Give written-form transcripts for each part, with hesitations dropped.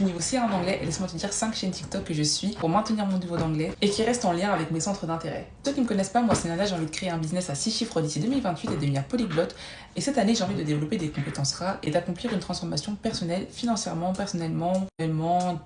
Niveau C1 en anglais, laisse-moi te dire 5 chaînes TikTok que je suis pour maintenir mon niveau d'anglais et qui restent en lien avec mes centres d'intérêt. Ceux qui me connaissent pas, moi c'est Nana, j'ai envie de créer un business à 6 chiffres d'ici 2028 et devenir polyglotte. Et cette année, j'ai envie de développer des compétences rares et d'accomplir une transformation personnelle, financièrement, personnellement,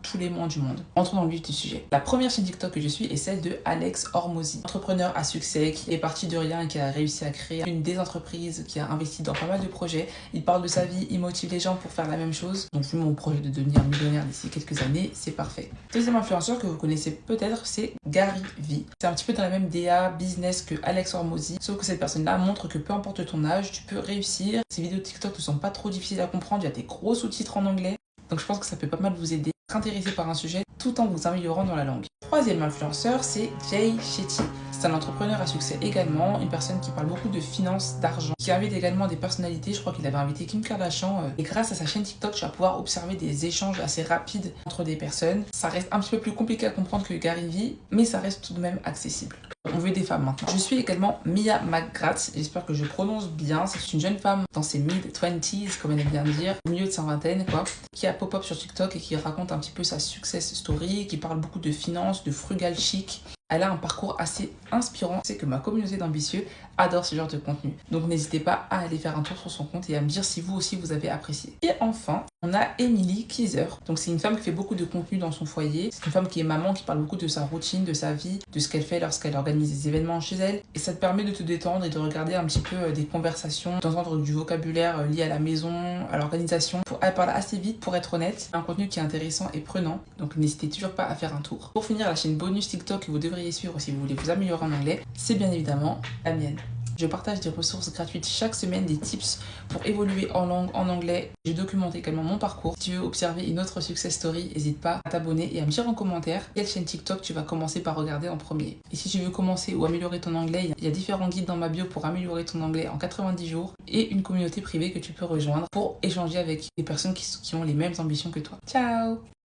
tous les mois du monde. Entrons dans le vif du sujet. La première chaîne TikTok que je suis est celle de Alex Hormozy, entrepreneur à succès qui est parti de rien et qui a réussi à créer une des entreprises, qui a investi dans pas mal de projets. Il parle de sa vie, il motive les gens pour faire la même chose. Donc vu mon projet de devenir millionnaire d'ici quelques années, c'est parfait. Deuxième influenceur que vous connaissez peut-être, c'est Gary Vee. C'est un petit peu dans la même DA business que Alex Hormozy, sauf que cette personne-là montre que peu importe ton âge, tu peux réussir. Ces vidéos TikTok ne sont pas trop difficiles à comprendre, il y a des gros sous-titres en anglais. Donc je pense que ça peut pas mal vous aider à être intéressé par un sujet tout en vous améliorant dans la langue. Troisième influenceur, c'est Jay Shetty. C'est un entrepreneur à succès également, une personne qui parle beaucoup de finances, d'argent, qui invite également des personnalités. Je crois qu'il avait invité Kim Kardashian. Et grâce à sa chaîne TikTok, tu vas pouvoir observer des échanges assez rapides entre des personnes. Ça reste un petit peu plus compliqué à comprendre que Gary Vee, mais ça reste tout de même accessible. On veut des femmes maintenant. Je suis également Mia McGrath, j'espère que je prononce bien. C'est une jeune femme dans ses mid-20s, comme elle aime bien dire, au milieu de sa vingtaine, quoi, qui a pop-up sur TikTok et qui raconte un petit peu sa success story, qui parle beaucoup de finances, de frugal chic. Elle a un parcours assez inspirant. C'est que ma communauté d'ambitieux adore ce genre de contenu. Donc n'hésitez pas à aller faire un tour sur son compte et à me dire si vous aussi vous avez apprécié. Et enfin, on a Emily Kieser. Donc c'est une femme qui fait beaucoup de contenu dans son foyer. C'est une femme qui est maman, qui parle beaucoup de sa routine, de sa vie, de ce qu'elle fait lorsqu'elle organise des événements chez elle. Et ça te permet de te détendre et de regarder un petit peu des conversations, d'entendre du vocabulaire lié à la maison, à l'organisation. Elle parle assez vite pour être honnête. Un contenu qui est intéressant et prenant. Donc n'hésitez toujours pas à faire un tour. Pour finir, la chaîne bonus TikTok que vous devriez suivre si vous voulez vous améliorer en anglais, c'est bien évidemment la mienne. Je partage des ressources gratuites chaque semaine, des tips pour évoluer en langue, en anglais. Je documente également mon parcours. Si tu veux observer une autre success story, n'hésite pas à t'abonner et à me dire en commentaire quelle chaîne TikTok tu vas commencer par regarder en premier. Et si tu veux commencer ou améliorer ton anglais, il y a différents guides dans ma bio pour améliorer ton anglais en 90 jours et une communauté privée que tu peux rejoindre pour échanger avec des personnes qui ont les mêmes ambitions que toi. Ciao!